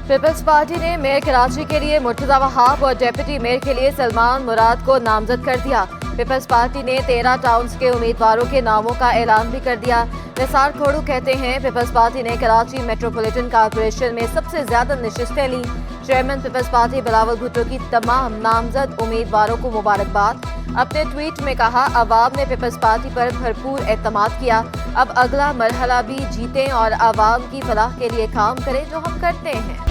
Peoples party ने mayor Karachi के लिए मुर्तजा वहाब और डेप्यूटी मेयर के लिए सलमान मुराद को नामजद कर दिया। पीपल्स पार्टी ने 13 टाउन्स के उम्मीदवारों के नामों का ऐलान भी कर दिया। निसार खोड़ू कहते हैं, पीपल्स पार्टी ने कराची मेट्रोपॉलिटन कॉर्पोरेशन में सबसे ज्यादा नशिस्तें ली। चेयरमैन पीपल्स पार्टी बिलावल भुट्टो की तमाम नामजद उम्मीदवारों को मुबारकबाद। अपने ट्वीट में कहा, अवाम ने पीपल्स पार्टी पर भरपूर एतमाद किया। अब अगला मरहला भी जीतें और अवाम की फलाह के लिए काम करें जो हम करते हैं।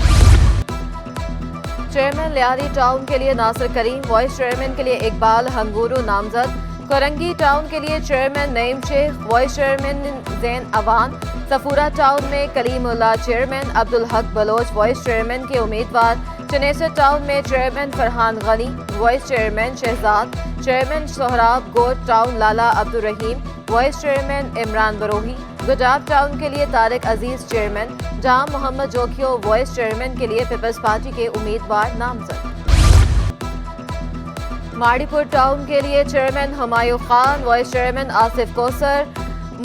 चेयरमैन लियारी टाउन के लिए नासिर करीम, वाइस चेयरमैन के लिए इकबाल हंगूरू नामजद। कोरंगी टाउन के लिए chairman Naeem Shaikh, vice chairman Zain Awan. Safoora town में Kalimullah chairman, Abdul Haq Bloch vice chairman के उम्मीदवार। चनेसर टाउन में chairman Farhan Gani, vice chairman Shahzad. Chairman Sohrab Goth town Lala Abdul Rahim, vice chairman Imran Brohi. Gujrat town के लिए Tariq Aziz chairman. Jam Mohammad Jokhio vice chairman के लिए पीपल्स पार्टी के उम्मीदवार नामजद। माड़ीपुर टाउन के लिए chairman Humayun Khan, vice chairman Asif Kausar.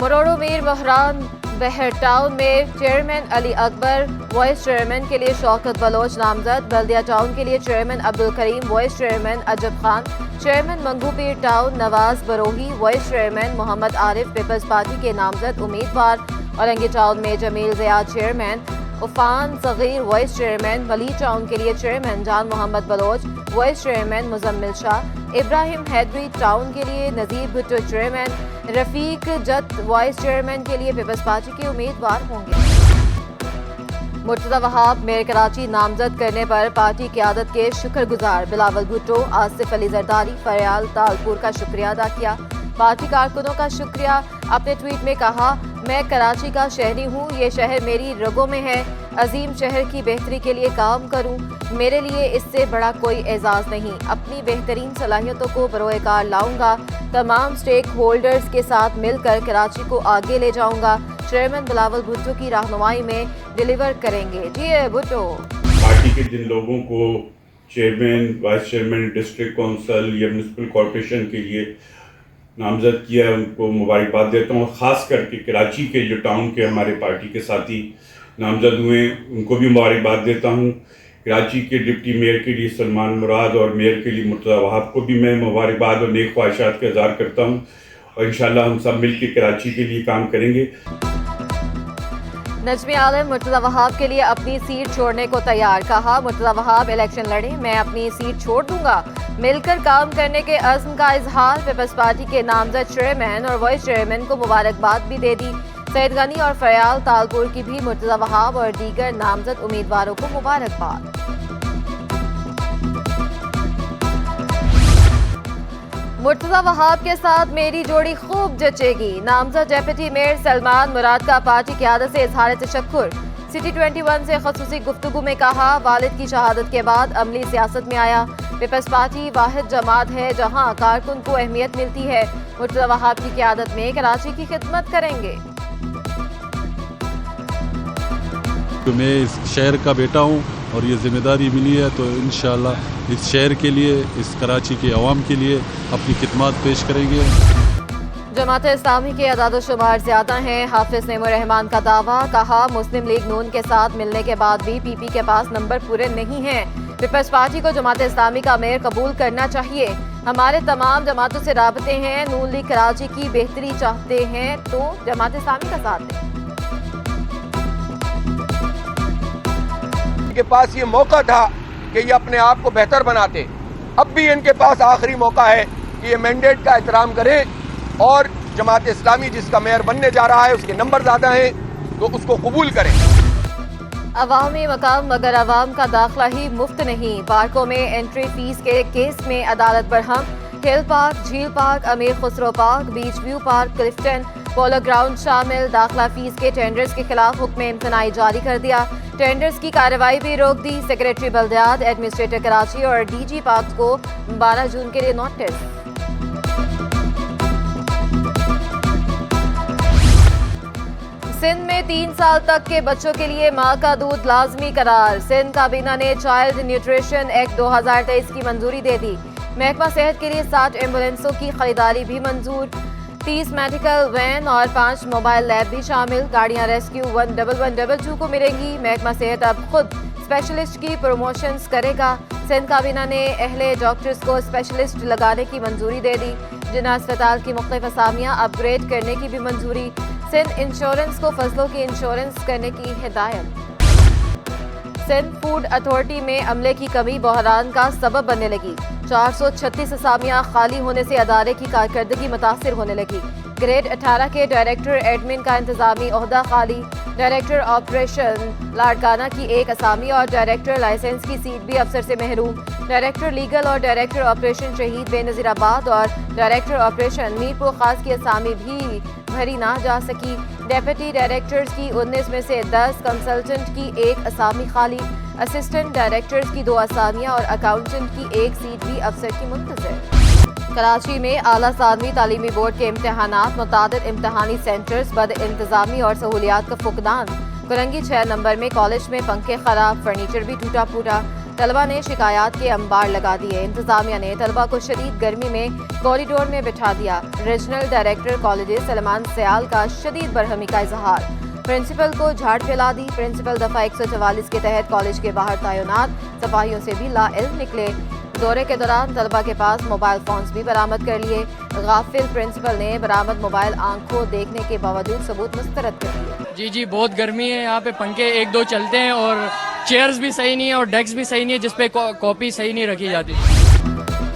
मरोड़ो मीर मोहरान बहर टाउन में chairman Ali Akbar, vice chairman के लिए शौकत बलोच नामजद। बल्दिया टाउन के लिए chairman Abdul Karim, vice chairman Ajab Khan. Chairman Manghopir town Nawaz Brohi, vice chairman Mohammad Arif Peoples Party के नामजद उम्मीदवार। औरंगी टाउन में Jameel Zia chairman. Ufan Sagheer vice chairman. Malir town के लिए chairman Jan Mohammad Baloch, vice chairman Muzammil Shah. Ibrahim Hyderi town के लिए नजीर भुट्टो चेयरमैन। रफीक जत वाइस चेयरमैन के लिए पीपल्स पार्टी के उम्मीदवार होंगे। मुर्तजा वहाब मेयर कराची नामजद करने पर पार्टी क़यादत के शुक्रगुजार बिलावल भुट्टो, आसिफ अली जरदारी, फरयाल तालपुर का शुक्रिया अदा किया। पार्टी कारकुनों का शुक्रिया। अपने ट्वीट में कहा, मैं कराची का शहरी हूँ, ये शहर मेरी रगों में है। अजीम शहर की बेहतरी के लिए काम करूँ, मेरे लिए इससे बड़ा कोई एजाज़ नहीं। अपनी बेहतरीन सलाहियतों को बरोएकार लाऊंगा। तमाम स्टेक होल्डर्स के साथ मिलकर कराची को आगे ले जाऊंगा। चेयरमैन बिलावल भुट्टो की रहनुमाई में डिलीवर करेंगे। जी भुट्टो। पार्टी के जिन लोगों को chairman, vice chairman, district council या म्यूनसिपल कॉरपोरेशन के लिए नामजद किया है, उनको मुबारकबाद देता हूँ। ख़ास करके कराची के जो टाउन के हमारे पार्टी के साथी नामजद हुए उनको भी मुबारकबाद देता हूँ। कराची के डिप्टी मेयर के लिए सलमान मुराद और मेयर के लिए मुर्तजा वहाब को भी मैं मुबारकबाद और नेक ख्वाहिशात का इज़हार करता हूँ और इंशाल्लाह हम सब मिल के कराची के लिए काम करेंगे। नजमी आलम मुर्तजा वहाब के लिए अपनी सीट छोड़ने को तैयार। कहा, मुर्तजा वहाब इलेक्शन लड़े, मैं अपनी सीट छोड़ दूंगा। मिलकर काम करने के अज़्म का इजहार। पीपल्स पार्टी के नामजद चेयरमैन और वाइस चेयरमैन को मुबारकबाद भी दे दी। सैयद गनी और फरयाल तालपुर की भी मुर्तजा वहाब और दीगर नामजद उम्मीदवारों को मुबारकबाद। मुर्तजा वहाब के साथ मेरी जोड़ी खूब जचेगी। नामजद डेप्यूटी मेयर सलमान मुराद का पार्टी क़यादत से इजहार तशक्कुर। सिटी 21 से खसूसी गुफ्तगू में कहा, वालिद की शहादत के बाद अमली सियासत में आया। पीपल्स पार्टी वाहिद जमात है जहां कारकुन को अहमियत मिलती है। मुर्तजा वहाब की क़यादत में कराची की खिदमत करेंगे। तो मैं इस शहर का बेटा हूँ और ये जिम्मेदारी मिली है, तो इंशाअल्लाह इस शहर के लिए, इस कराची के अवाम के लिए अपनी खिदमत पेश करेंगे। जमात इस्लामी के अदाद-ओ-शुमार ज्यादा हैं, हाफिज नईमुर रहमान का दावा। कहा, मुस्लिम लीग नून के साथ मिलने के बाद भी पीपी के पास नंबर पूरे नहीं हैं। पीपल्स पार्टी को जमात इस्लामी का मेयर कबूल करना चाहिए। हमारे तमाम जमातों से राबते हैं। नून लीग कराची की बेहतरी चाहते हैं तो जमात इस्लामी का साथ दें। इनके पास ये मौका था कि ये अपने आप को बेहतर बनाते। अब भी इनके पास आखिरी मौका है कि ये मैंडेट का एहतराम करें और जमात इस्लामी जिसका मेयर बनने जा रहा है, उसके नंबर ज्यादा हैं, तो उसको कबूल करें। अवामी मकाम मगर अवाम का दाखिला ही मुफ्त नहीं। पार्कों में एंट्री फीस के केस में अदालत बरहम। हिल पार्क, झील पार्क, अमीर Khusro park, beach view park, Clifton, polo ground शामिल दाखिला फीस के टेंडर्स के खिलाफ हुक्म इम्तनाई जारी कर दिया। टेंडर्स की कार्रवाई भी रोक दी। सेक्रेटरी बल्दियात, एडमिनिस्ट्रेटर कराची और डीजी पार्क को 12 जून के लिए नोटिस। सिंध में 3 साल तक के बच्चों के लिए माँ का दूध लाजमी करार। सिंध काबीना ने चाइल्ड न्यूट्रिशन एक्ट 2023 की मंजूरी दे दी। महकमा सेहत के लिए 60 एम्बुलेंसों की खरीदारी भी मंजूर। 30 मेडिकल वैन और 5 मोबाइल लैब भी शामिल। गाड़ियां रेस्क्यू 11122 को मिलेंगी। महकमा सेहत अब खुद स्पेशलिस्ट की प्रमोशंस करेगा। सिंध काबीना ने अहले डॉक्टर्स को स्पेशलिस्ट लगाने की मंजूरी दे दी। जिना अस्पताल की मुख्तलिफ असामियाँ अपग्रेड करने की भी मंजूरी। सिंध इंश्योरेंस को फसलों की इंश्योरेंस करने की हिदायत। सिंध फूड अथॉरिटी में अमले की कमी बहरान का सबब बनने लगी। 436 असामियाँ खाली होने से अदारे की कारकर्दगी मुतासिर होने लगी। ग्रेड 18 के डायरेक्टर एडमिन का इंतजामी ओहदा खाली। डायरेक्टर ऑपरेशन लाड़काना की एक असामी और डायरेक्टर लाइसेंस की सीट भी अफसर से महरूम। डायरेक्टर लीगल और डायरेक्टर ऑपरेशन शहीद बेनज़ीराबाद और डायरेक्टर ऑपरेशन मीरपुर खास की असामी भी भरी ना जा सकी। डेप्यूटी डायरेक्टर्स की 19 में से 10, कंसल्टेंट की एक असामी खाली। असिस्टेंट डायरेक्टर्स की 2 असामियाँ और अकाउंटेंट की एक सीट भी अफसर की मुंतज़र। कराची में आला सानवी तालीमी बोर्ड के इम्तहानात, मुतादिद इम्तहानी सेंटर्स, बद इंतजामी और सहूलियात का फुकदान। कुरंगी 6 नंबर में कॉलेज में पंखे खराब, फर्नीचर भी टूटा फूटा। तलबा ने शिकायत के अंबार लगा दिए। इंतजामिया ने तलबा को शदीद गर्मी में कॉरिडोर में बिठा दिया। Regional director colleges Salman Sayal का शदीद बरहमी का इजहार। प्रिंसिपल को झाड़ फैला दी। प्रिंसिपल दफा 144 के तहत कॉलेज के बाहर तैनात सफाइयों से भी लाइल्म निकले। दौरे के दौरान तलबा के पास मोबाइल फोन्स भी बरामद कर लिए। गाफिल प्रिंसिपल ने बरामद मोबाइल आंखों देखने के बावजूद सबूत मुस्तरद कर दिए। जी बहुत गर्मी है, यहाँ पे पंखे 1-2 चलते हैं और चेयर्स भी सही नहीं है और डेस्क भी सही नहीं है जिसपे कॉपी सही नहीं रखी जाती।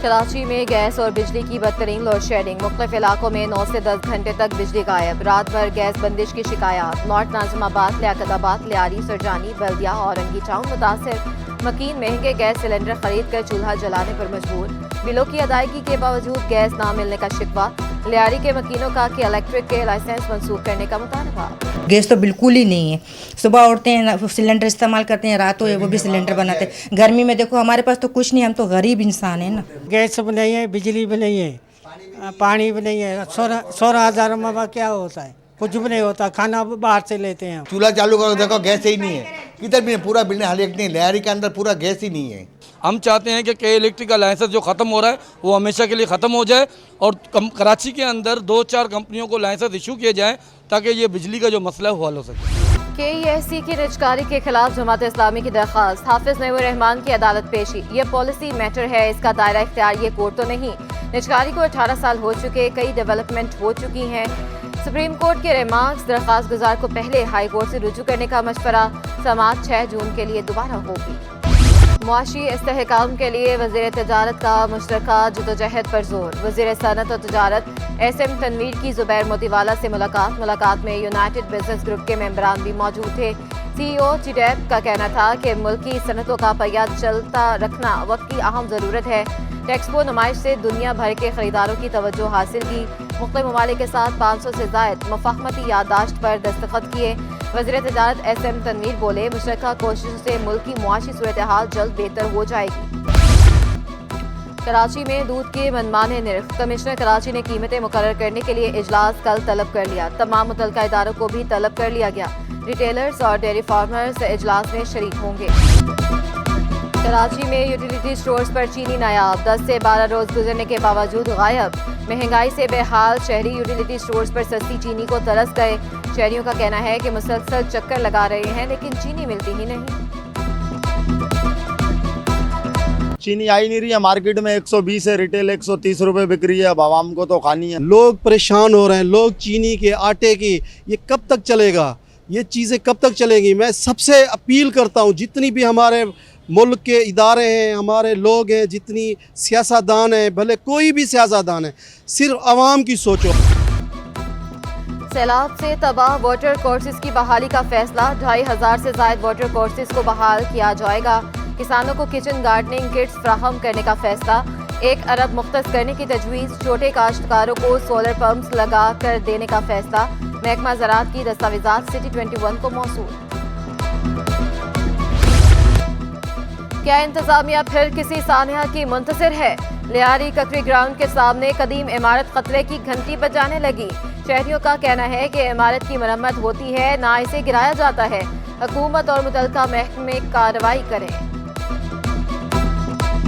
कराची में गैस और बिजली की बदतरीन लोड शेडिंग। मुख्तलिफ इलाकों में 9 से 10 घंटे तक बिजली गायब। रात भर गैस बंदिश की शिकायत। नॉर्थ नाजिमाबाद, लियाकताबाद, लियारी, सरजानी, बल्दिया और रंगी टाउन मुतासिर। मकीन महंगे गैस सिलेंडर खरीद कर चूल्हा जलाने पर मजबूर। बिलों की अदायगी के बावजूद गैस ना मिलने का शिकवा। लियारी के मकीनों का कि इलेक्ट्रिक के लाइसेंस मंसूख करने का मुतालबा। गैस तो बिल्कुल ही नहीं है। सुबह उठते हैं सिलेंडर इस्तेमाल करते हैं, रात हो वो भी सिलेंडर बनाते हैं। गर्मी में देखो हमारे पास तो कुछ नहीं, हम तो गरीब इंसान है ना। गैस भी नहीं है, बिजली भी नहीं है, पानी भी नहीं है। 16,000 में क्या होता है? कुछ भी नहीं होता। खाना बाहर से लेते हैं। चूल्हा चालू करो, देखो गैस ही नहीं है। किधर भी नहीं, पूरा बिल्डिंग हाल नहीं, लियारी के अंदर पूरा गैस ही नहीं है। हम चाहते हैं कि के इलेक्ट्रिक का लाइसेंस जो ख़त्म हो रहा है वो हमेशा के लिए ख़त्म हो जाए और कराची के अंदर 2-4 कंपनियों को लाइसेंस इशू किए जाएँ ताकि ये बिजली का जो मसला है वो हल हो सके। KESC की निजकारी के खिलाफ जमात इस्लामी की दरख्वास्त। हाफिज नईमुर रहमान की अदालत पेशी। ये पॉलिसी मैटर है, इसका दायरा इख्तियार ये कोर्ट तो नहीं। निजकारी को 18 साल हो चुके, कई डेवलपमेंट हो चुकी हैं। सुप्रीम कोर्ट के रिमार्क्स। दरख्वास्त गुजार को पहले हाई कोर्ट से रुजू करने का मशवरा। समाअत 6 जून के लिए दोबारा होगी। मुआशी इस्तेहकाम के लिए वज़ीर तजारत का मुश्तरका जदोजहद पर जोर। वज़ीर सनत और तजारत SM तनवीर की ज़ुबैर मोतीवाला से मुलाकात में यूनाइटेड बिजनेस ग्रुप के मेंबरान भी मौजूद थे। CEO चिडेप का कहना था कि मुल्की सनतों का पहिया चलता रखना वक्त की अहम ज़रूरत है। टेक्सपो नुमाइश से दुनिया भर के खरीदारों की तवज्जो हासिल की। मुख्तलिफ ममालिक के साथ 500 से ज़ायद मुफ़ाहमती याददाश्त पर दस्तखत किए। वज़ीर तजारत SM तनवीर बोले, मुश्तरका कोशिशों से मुल्क की मुआशी सूरत हाल जल्द बेहतर हो जाएगी। कराची में दूध के मनमाने निर्ख। कमिश्नर कराची ने कीमतें मुकर्रर करने के लिए इजलास कल तलब कर लिया। तमाम मुतल्लिका इदारों को भी तलब कर लिया गया। रिटेलर्स और डेयरी फार्मर्स इजलास में शरीक होंगे। कराची में यूटिलिटी स्टोर्स पर चीनी नायाब। 10 से 12 रोज गुजरने के बावजूद गायब। महंगाई से बेहाल शहरी यूटिलिटी स्टोर्स पर सस्ती चीनी को तरस गए। शहरियों का कहना है कि मुसलसल चक्कर लगा रहे हैं लेकिन चीनी मिलती ही नहीं। चीनी आई नहीं रही है मार्केट में। 120 है, रिटेल 130 रुपए बिक रही है। अब आवाम को तो खानी है। लोग परेशान हो रहे हैं। लोग चीनी के, आटे की, ये कब तक चलेगा? ये चीज़ें कब तक चलेंगी? मैं सबसे अपील करता हूँ, जितनी भी हमारे मुल्क के इदारे हैं, हमारे लोग हैं, जितनी सियासतदान हैं, भले कोई भी सियासतदान है, सिर्फ आवाम की सोचो। सैलाब से तबाह वाटर कोर्सेज की बहाली का फैसला। 2500 से ज़ायद वाटर कोर्सेज को बहाल किया जाएगा। किसानों को किचन गार्डनिंग किट्स फ्राहम करने का फैसला। 1 अरब मुख्तस करने की तजवीज़। छोटे काश्तकारों को सोलर पंप्स लगा कर देने का फैसला। महकमा ज़राअत की दस्तावेज़ात सिटी 21 को मौसूल। क्या इंतजामिया फिर किसी सानिया की मुंतज़िर है? लियारी ककरी ग्राउंड के सामने कदीम इमारत खतरे की घंटी बजाने लगी। शहरियों का कहना है कि इमारत की मरम्मत होती है, ना इसे गिराया जाता है। हुकूमत और मुतल्लिका महकमे कार्रवाई करें।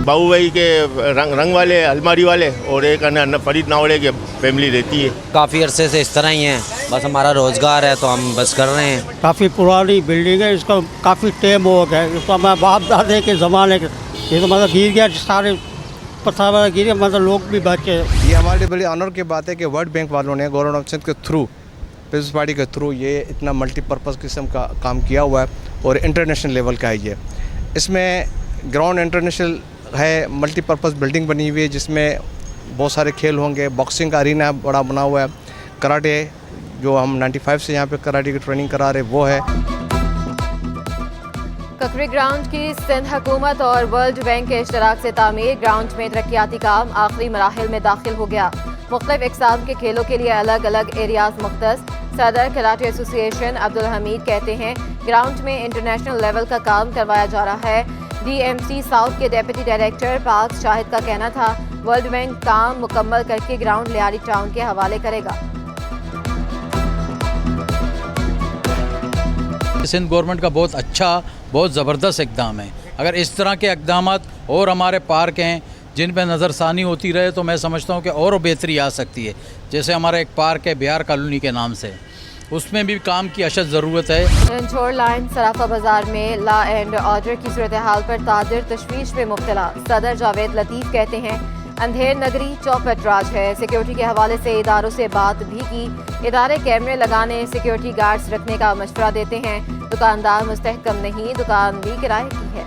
बाबू भाई के रंग वाले, अलमारी वाले और एक फरीद नावड़े की फैमिली रहती है। काफ़ी अरसे से इस तरह ही हैं। बस हमारा रोज़गार है तो हम बस कर रहे हैं। काफ़ी पुरानी बिल्डिंग है, इसका काफ़ी टाइम हो गया है। इसका मैं बाप दादे के ज़माने के, ये तो मतलब गिर गया, सारे पत्थर वगैरह गिर गया, मतलब लोग भी बचे। ये हमारे लिए बड़ी ऑनर की बात है कि वर्ल्ड बैंक वालों ने गवर्नमेंट ऑफ सिंध के थ्रू, पीपल्स पार्टी के थ्रू ये इतना मल्टीपर्पज़ किस्म का काम किया हुआ है और इंटरनेशनल लेवल का है ये। इसमें ग्राउंड इंटरनेशनल है, मल्टीपर्पज़ बिल्डिंग बनी हुई है जिसमें बहुत सारे खेल होंगे। बॉक्सिंग का अरीना बड़ा बना हुआ है, कराटे जो हम 95 से यहाँ पे कराटे की ट्रेनिंग करा रहे वो है। ककरी ग्राउंड की सिंध हुकूमत और वर्ल्ड बैंक के इश्तराक से तामीर। ग्राउंड में तरक्याती काम आखिरी मराहिल में दाखिल हो गया। मुख्तलिफ इकसाम के खेलों के लिए अलग अलग एरियाज मुख्तस। सदर कराटे एसोसिएशन अब्दुल हमीद कहते हैं ग्राउंड में इंटरनेशनल लेवल का काम करवाया जा रहा है। DMC साउथ के डेप्यूटी डायरेक्टर पाक शाहिद का कहना था वर्ल्ड बैंक काम मुकम्मल करके ग्राउंड लियारी टाउन के हवाले करेगा। सिंध गवर्नमेंट का बहुत अच्छा, बहुत ज़बरदस्त इक़दाम है। अगर इस तरह के इक़दाम और हमारे पार्क हैं जिन पर नज़रसानी होती रहे तो मैं समझता हूँ कि और बेहतरी आ सकती है। जैसे हमारा एक पार्क है बिहार कॉलोनी के नाम से, उसमें भी काम की अशद ज़रूरत है। रंझोड़ लाइन सराफा बाजार में लॉ एंड ऑर्डर की सूरत हाल पर ताजिर तशवीश में मुब्तला। सदर जावेद लतीफ़ कहते हैं अंधेर नगरी चौपटराज है। सिक्योरिटी के हवाले से इदारों से बात भी की। इदारे कैमरे लगाने, सिक्योरिटी गार्ड्स रखने का मशवरा देते हैं। दुकानदार मुस्तहकम नहीं, दुकान भी किराए की है।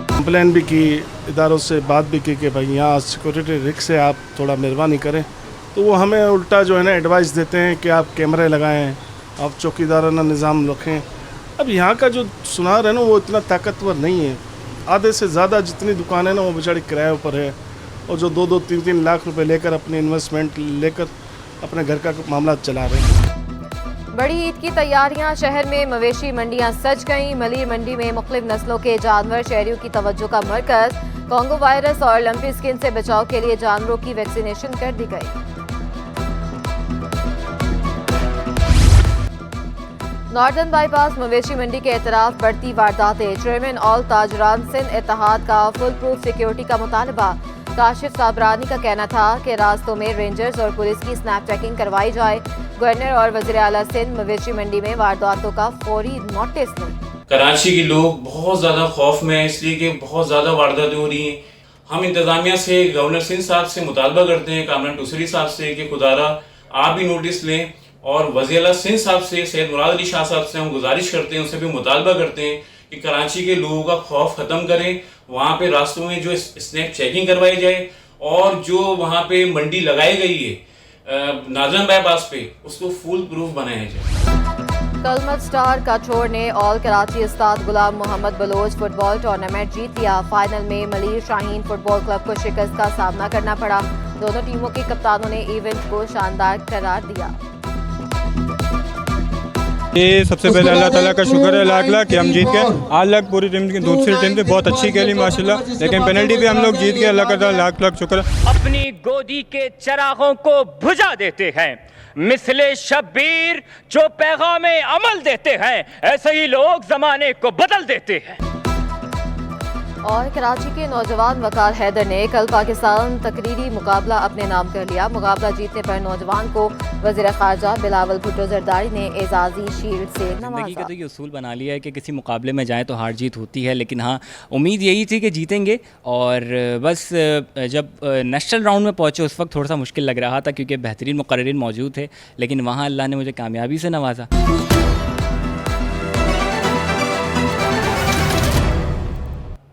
कंप्लेन भी की, इदारों से बात भी की कि भाई यहाँ सिक्योरिटी रिस्क से आप थोड़ा मेहरबानी करें, तो वो हमें उल्टा जो है ना एडवाइस देते हैं कि आप कैमरे लगाएं, आप चौकीदाराना निज़ाम रखें। अब यहाँ का जो सुनार है ना वो इतना ताकतवर नहीं है। आधे से ज़्यादा जितनी दुकानें ना वो बेचारी किराए पर है, और जो 2-2, 3-3 लाख रुपए लेकर अपनी इन्वेस्टमेंट लेकर अपने घर का मामला चला रहे हैं। बड़ी ईद की तैयारियां। शहर में मवेशी मंडियां सज गईं। मलीर मंडी में मुख्तलिफ नस्लों के जानवर शहरियों की तवज्जो का मरकज। कोंगो वायरस और लंपी स्किन से बचाव के लिए जानवरों की वैक्सीनेशन कर दी गई। नॉर्दर्न बाईपास मवेशी मंडी के एतराफ बढ़ती वारदातें। चेयरमैन ऑल ताजरान सिंध इत्तेहाद का फुल प्रूफ सिक्योरिटी का मुतालबा। काशिफ साबरानी का कहना था कि रास्तों में रेंजर्स और पुलिस की स्नैप चेकिंग करवाई जाए। गवर्नर और वज़ीर आला सिंध मवेशी मंडी में वारदातों का फौरी नोटिस लें। कराची के लोग बहुत ज़्यादा खौफ में हैं, इसलिए कि बहुत ज़्यादा वारदातें हो रही हैं। हम इंतज़ामिया से, गवर्नर सिंध साहब से मुतालबा करते हैं, कामरान टूसरी साहब से कि खुदारा आप भी नोटिस लें, और वज़ीर आला सिंध साहब से, सैयद मुराद अली शाह साहब से हम गुजारिश करते हैं, उनसे भी मुतालबा करते हैं कि कराची के लोगों का खौफ ख़त्म करें। वहाँ पे रास्तों में जो स्नैप चेकिंग करवाई जाए, और जो वहाँ पे मंडी लगाई गई है नाजरन बाईपास पे, उसको फुल प्रूफ बनाया जाए। कलमत स्टार काठौर ने all Karachi Ustad Ghulam Mohammad Bloch football tournament जीत लिया। फाइनल में मलीर शाहीन फुटबॉल क्लब को शिकस्त का सामना करना पड़ा। दोनों टीमों के कप्तानों ने इवेंट को शानदार करार दिया। ये सबसे पहले अल्लाह ताला का शुक्र है लाख लाख कि हम जीत गए। आज लग पूरी टीम की, दूसरी टीम थी बहुत अच्छी खेली माशाल्लाह, लेकिन पेनल्टी भी हम लोग जीत गए। अल्लाह का लाख लाख शुक्र। अपनी गोदी के चरागों को बुझा देते हैं मिसले शब्बीर जो पैगाम अमल देते हैं, ऐसे ही लोग जमाने को बदल देते हैं। और कराची के नौजवान वकार हैदर ने कल पाकिस्तान तकरीरी मुकाबला अपने नाम कर लिया। मुकाबला जीतने पर नौजवान को वज़ीर ख़ारजा बिलावल भुट्टो जरदारी ने एजाज़ी शील्ड से ज़िंदगी का तो ये उसूल बना लिया है कि किसी मुकाबले में जाएं तो हार जीत होती है, लेकिन हाँ उम्मीद यही थी कि जीतेंगे। और बस जब नेशनल राउंड में पहुँचे उस वक्त थोड़ा सा मुश्किल लग रहा था क्योंकि बेहतरीन मुक़र्रिरीन मौजूद थे, लेकिन वहाँ अल्लाह ने मुझे कामयाबी से नवाजा।